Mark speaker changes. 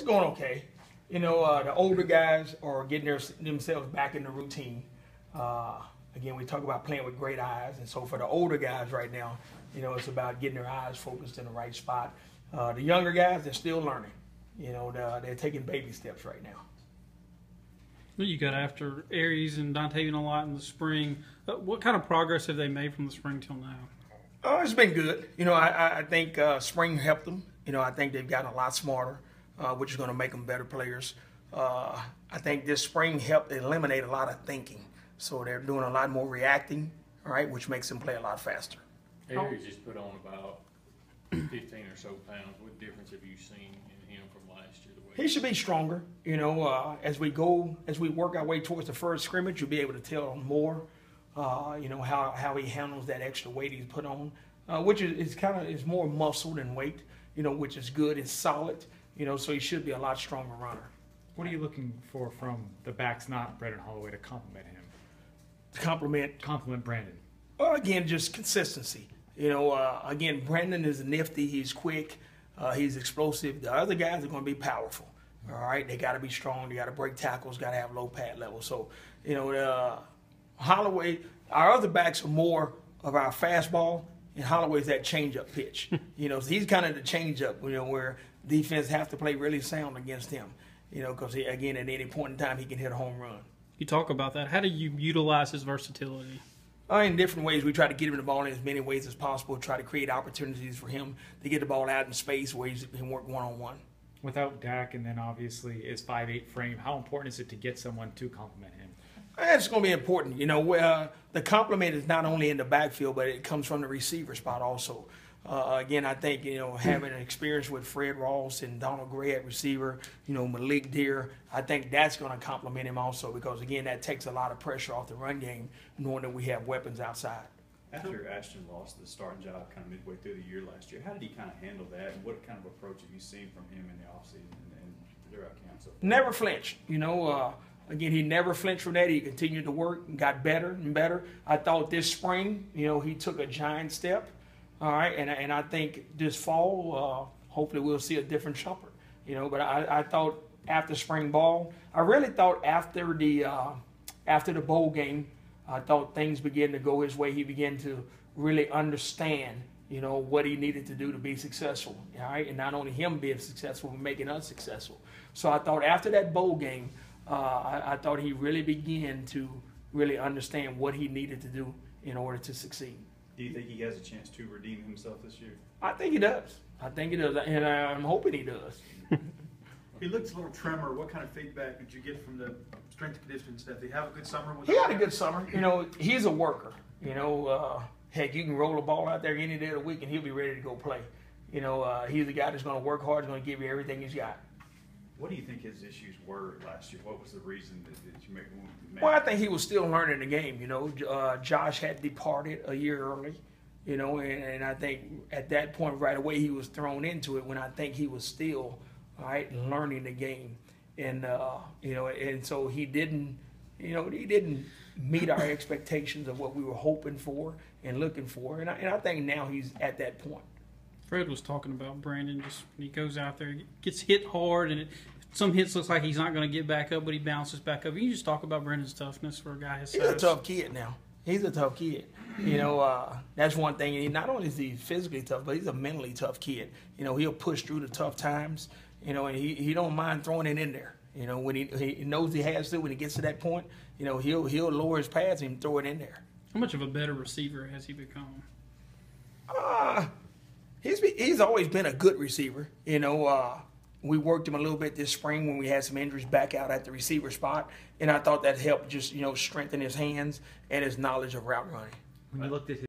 Speaker 1: It's going okay. You know, the older guys are getting themselves back in the routine. Again, we talk about playing with great eyes, and so for the older guys right now, you know, it's about getting their eyes focused in the right spot. The younger guys, they're still learning. You know, they're taking baby steps right now.
Speaker 2: Well, you got after Aries and Dontavian a lot in the spring. What kind of progress have they made from the spring till now?
Speaker 1: It's been good. You know, I think spring helped them. You know, I think they've gotten a lot smarter, which is going to make them better players. I think this spring helped eliminate a lot of thinking. So they're doing a lot more reacting, all right, which makes them play a lot faster.
Speaker 3: Aries just put on about 15 or so pounds. What difference have you seen in him from last year?
Speaker 1: He should be stronger. You know, as we work our way towards the first scrimmage, you'll be able to tell more. You know how he handles that extra weight he's put on, which is more muscle than weight. You know, which is good. It's solid. You know, so he should be a lot stronger runner.
Speaker 4: What are you looking for from the backs, not Brendan Holloway, to complement him?
Speaker 1: To complement
Speaker 4: Brandon.
Speaker 1: Well, again, just consistency. You know, again, Brandon is nifty. He's quick. He's explosive. The other guys are going to be powerful. All right, they got to be strong. They got to break tackles. Got to have low pad levels. So, you know, Holloway, our other backs are more of our fastball, and Holloway's that changeup pitch. You know, so he's kind of the changeup. You know, where defense have to play really sound against him. You know, because again, at any point in time, he can hit a home run.
Speaker 2: You talk about that. How do you utilize his versatility?
Speaker 1: In different ways. We try to get him the ball in as many ways as possible, try to create opportunities for him to get the ball out in space where he can work one-on-one.
Speaker 4: Without Dak and then obviously his 5'8" frame, how important is it to get someone to complement him?
Speaker 1: It's going to be important. You know, the compliment is not only in the backfield, but it comes from the receiver spot also. Again, I think, you know, having an experience with Fred Ross and Donald Gray at receiver, you know, Malik Deer, I think that's going to complement him also because, again, that takes a lot of pressure off the run game, knowing that we have weapons outside.
Speaker 5: After Ashton lost the starting job kind of midway through the year last year, how did he kind of handle that, and what kind of approach have you seen from him in the offseason and throughout camp so far?
Speaker 1: Never flinched. You know, again, he never flinched from that. He continued to work and got better and better. I thought this spring, you know, he took a giant step. All right, and I think this fall, hopefully we'll see a different Shumpert. You know, but I thought after spring ball, I really thought after the bowl game, I thought things began to go his way. He began to really understand, you know, what he needed to do to be successful. All right, and not only him being successful, but making us successful. So I thought after that bowl game, I thought he really began to really understand what he need to do in order to succeed.
Speaker 5: Do you think he has a chance to redeem himself this year?
Speaker 1: I think he does. I think he does, and I'm hoping he does.
Speaker 6: He looks a little tremor. What kind of feedback did you get from the strength and conditioning staff? Did he have a good summer?
Speaker 1: He had a good summer. You know, he's a worker. You know, heck, you can roll the ball out there any day of the week, and he'll be ready to go play. You know, he's the guy that's going to work hard, is going to give you everything he's got.
Speaker 5: What do you think his issues were last year? What was the reason that you made?
Speaker 1: Well, I think he was still learning the game. You know, Josh had departed a year early. You know, and I think at that point right away he was thrown into it when I think he was still, all right, learning the game, and you know, and so he didn't meet our expectations of what we were hoping for and looking for, and I think now he's at that point.
Speaker 2: Fred was talking about Brandon. Just when he goes out there, gets hit hard, and some hits looks like he's not going to get back up, but he bounces back up. You just talk about Brandon's toughness for a guy his size.
Speaker 1: He's a tough kid now. He's a tough kid. You know, that's one thing. He not only is he physically tough, but he's a mentally tough kid. You know, he'll push through the tough times. You know, and he don't mind throwing it in there. You know, when he knows he has to, when he gets to that point, you know, he'll lower his pads and throw it in there.
Speaker 2: How much of a better receiver has he become?
Speaker 1: He's always been a good receiver. You know, we worked him a little bit this spring when we had some injuries back out at the receiver spot, and I thought that helped just, you know, strengthen his hands and his knowledge of route running.
Speaker 4: When you looked at his